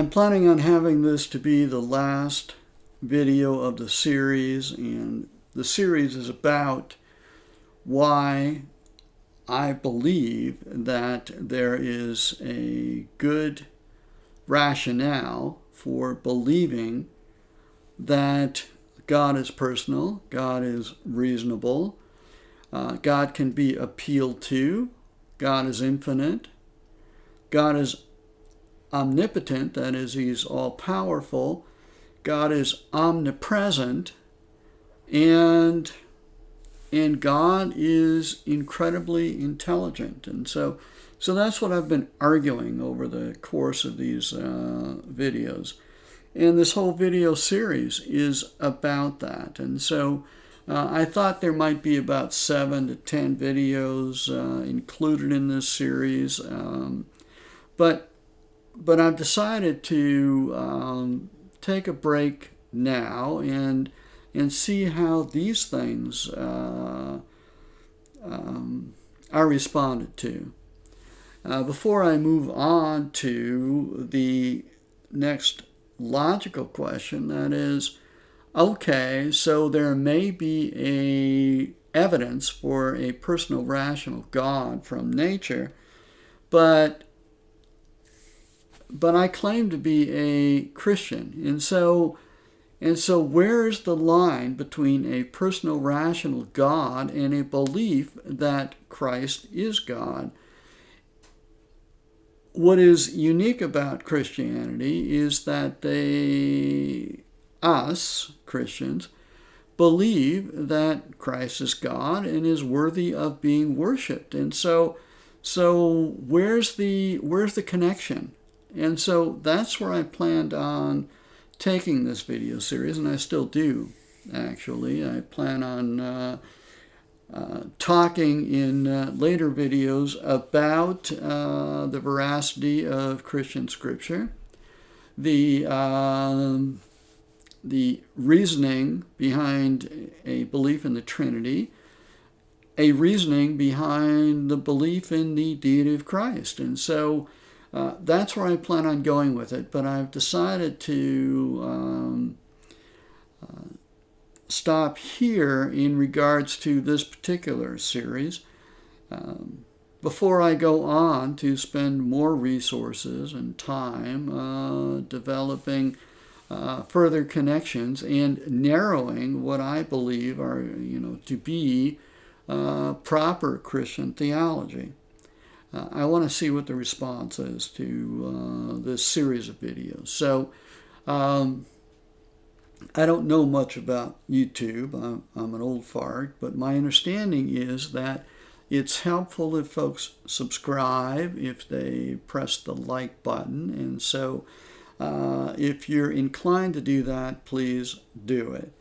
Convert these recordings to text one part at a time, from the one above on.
I'm planning on having this to be the last video of the series, and the series is about why I believe that there is a good rationale for believing that God is personal, God is reasonable, God can be appealed to, God is infinite, God is omnipotent, that is, he's all-powerful, God is omnipresent, and God is incredibly intelligent. And so that's what I've been arguing over the course of these videos. And this whole video series is about that. And so I thought there might be about 7 to 10 videos included in this series. But I've decided to take a break now and see how these things are responded to. Before I move on to the next logical question, that is, okay, so there may be a evidence for a personal rational God from nature, but I claim to be a Christian, and so where's the line between a personal rational God and a belief that Christ is God? What is unique about Christianity is that us Christians, believe that Christ is God and is worthy of being worshipped. And so where's the connection? And so that's where I planned on taking this video series, and I still do, actually. I plan on talking in later videos about the veracity of Christian Scripture, the reasoning behind a belief in the Trinity, a reasoning behind the belief in the deity of Christ. And so that's where I plan on going with it, but I've decided to stop here in regards to this particular series before I go on to spend more resources and time developing further connections and narrowing what I believe are, to be proper Christian theology. I want to see what the response is to this series of videos. So I don't know much about YouTube. I'm an old fart, but my understanding is that it's helpful if folks subscribe, if they press the like button. And so if you're inclined to do that, please do it.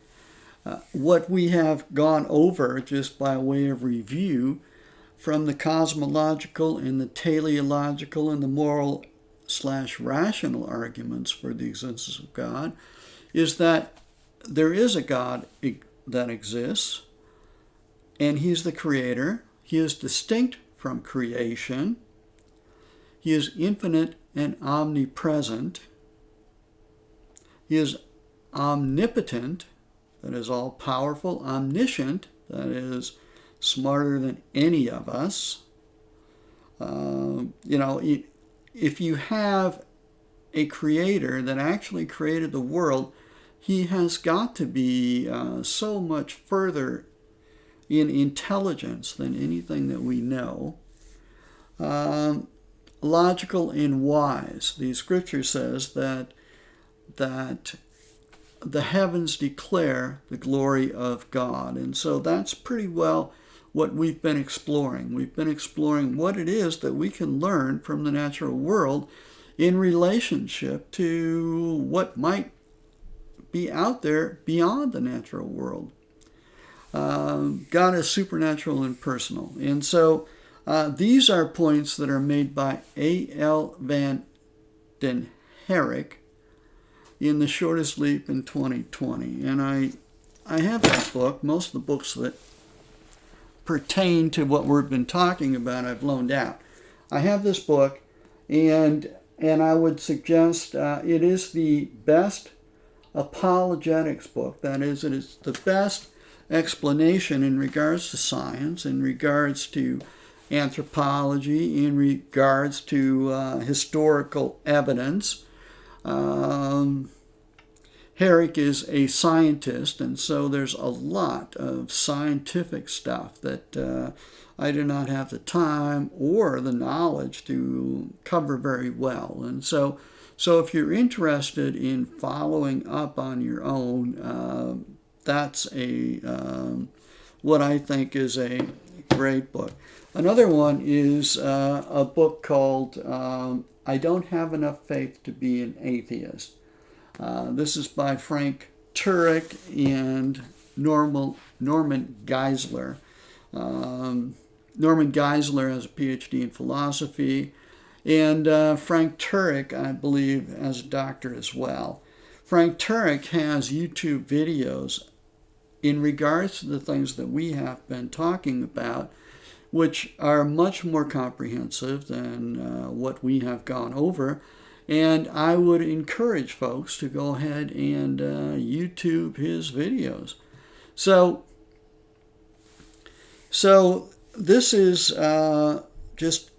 What we have gone over, just by way of review, from the cosmological and the teleological and the moral/rational arguments for the existence of God, is that there is a God that exists, and he's the creator. He is distinct from creation. He is infinite and omnipresent. He is omnipotent, that is all-powerful, omniscient, that is smarter than any of us. If you have a creator that actually created the world, he has got to be so much further in intelligence than anything that we know. Logical and wise. The scripture says that the heavens declare the glory of God. And so that's pretty well what we've been exploring. We've been exploring what it is that we can learn from the natural world in relationship to what might be out there beyond the natural world. God is supernatural and personal. And so these are points that are made by A.L. van den Herik in The Shortest Leap in 2020. And I have that book. Most of the books that pertain to what we've been talking about I've loaned out. I have this book, and And I would suggest it is the best apologetics book. That is, it is the best explanation in regards to science, in regards to anthropology, in regards to historical evidence. Herrick is a scientist, and so there's a lot of scientific stuff that I do not have the time or the knowledge to cover very well. And so if you're interested in following up on your own, that's what I think is a great book. Another one is a book called I Don't Have Enough Faith to Be an Atheist. This is by Frank Turek and Norman Geisler. Norman Geisler has a PhD in philosophy, and Frank Turek, I believe, has a doctorate as well. Frank Turek has YouTube videos in regards to the things that we have been talking about, which are much more comprehensive than what we have gone over. And I would encourage folks to go ahead and YouTube his videos. So this is just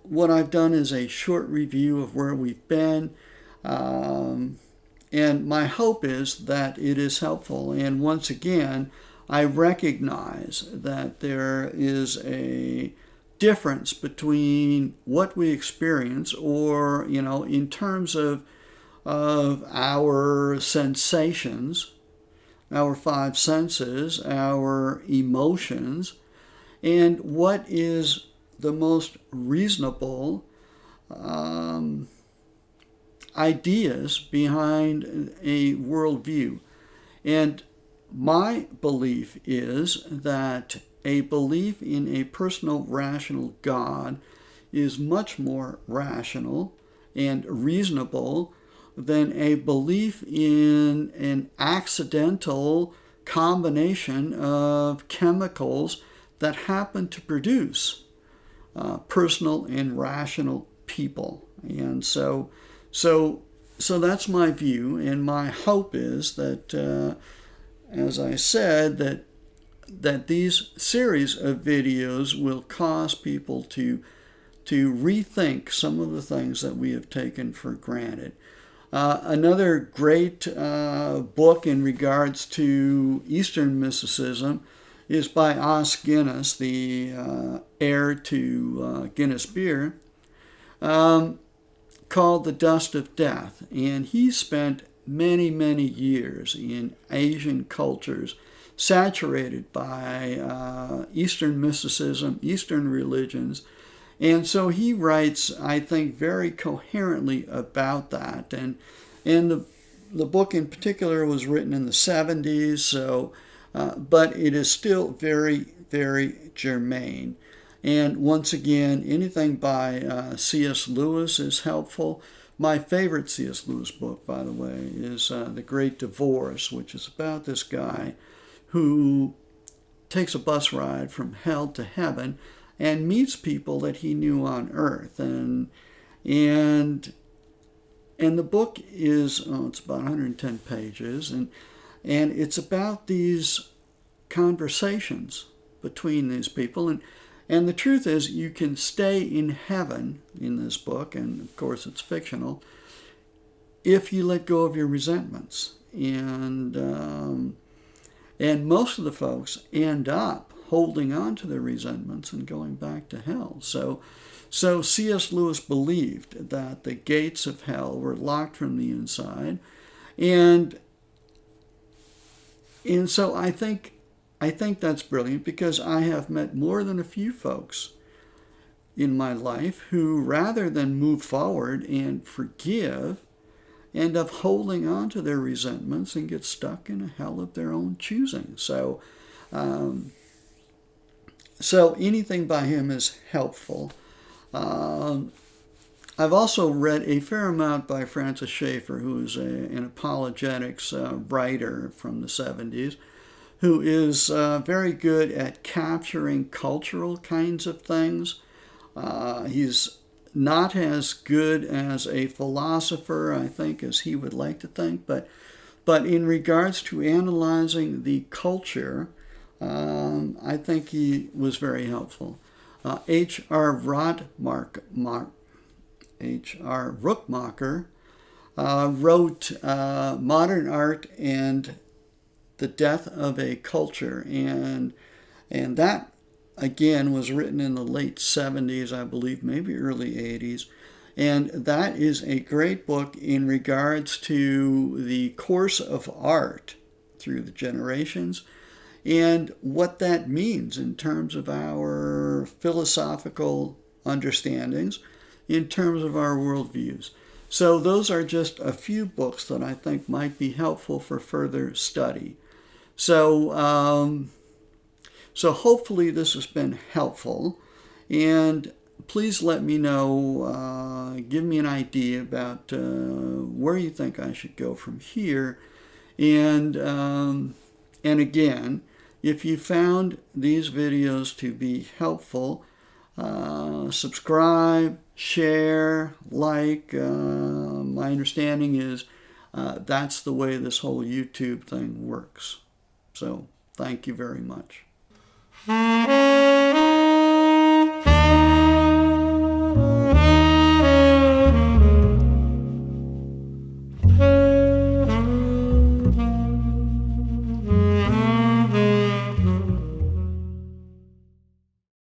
what I've done is a short review of where we've been. And my hope is that it is helpful. And once again, I recognize that there is a difference between what we experience, or in terms of our sensations, our five senses, our emotions, and what is the most reasonable ideas behind a worldview. And my belief is that a belief in a personal, rational God is much more rational and reasonable than a belief in an accidental combination of chemicals that happen to produce personal and rational people. And so that's my view, and my hope is that, as I said, that these series of videos will cause people to rethink some of the things that we have taken for granted. Another great book in regards to Eastern mysticism is by Os Guinness, the heir to Guinness beer, called The Dust of Death. And he spent many, many years in Asian cultures saturated by Eastern mysticism, Eastern religions. And so he writes, I think, very coherently about that. And the book in particular was written in the 70s, so but it is still very, very germane. And once again, anything by C.S. Lewis is helpful. My favorite C.S. Lewis book, by the way, is The Great Divorce, which is about this guy who takes a bus ride from hell to heaven and meets people that he knew on earth. And the book is, it's about 110 pages, and it's about these conversations between these people. And the truth is, you can stay in heaven in this book, and of course it's fictional, if you let go of your resentments. And most of the folks end up holding on to their resentments and going back to hell. So C.S. Lewis believed that the gates of hell were locked from the inside, and so I think that's brilliant, because I have met more than a few folks in my life who, rather than move forward and forgive, end up holding on to their resentments and get stuck in a hell of their own choosing. So anything by him is helpful. I've also read a fair amount by Francis Schaefer, who is an apologetics writer from the 70s, who is very good at capturing cultural kinds of things. He's not as good as a philosopher, I think, as he would like to think, but in regards to analyzing the culture, I think he was very helpful. H.R. Rookmacher wrote Modern Art and the Death of a Culture, and that, again, was written in the late 70s, I believe, maybe early 80s. And that is a great book in regards to the course of art through the generations and what that means in terms of our philosophical understandings, in terms of our worldviews. So those are just a few books that I think might be helpful for further study. So hopefully this has been helpful, and please let me know, give me an idea about where you think I should go from here. And again, if you found these videos to be helpful, subscribe, share, like. My understanding is that's the way this whole YouTube thing works. So thank you very much.